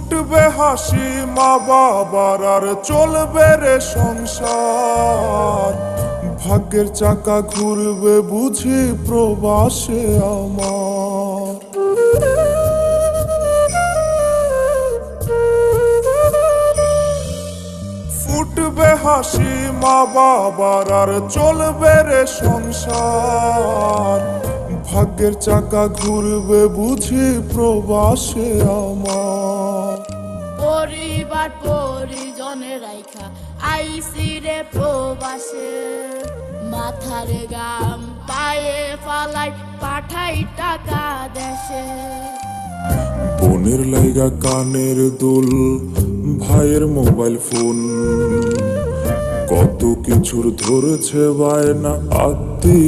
ফুটবে হাসি মা বাবার আর চলবে রে সংসার। ভাগ্যের চাকা ঘুরবে বুঝি প্রবাসে আমার। ফুটবে হাসি মা বাবার আর চলবে রে সংসার। ভাগ্যের চাকা ঘুরবে বুঝি প্রবাসে আমার। পরিবার পরিজনে রাইখা আইসি রে প্রবাসে, মাথার গাম পায়ে ফালাই পাঠাই টাকা দেশে। বোনের লাইগা কানের দুল, ভাইয়ের মোবাইল ফোন, কত কিছুর ধরেছে বায়না আত্মীয়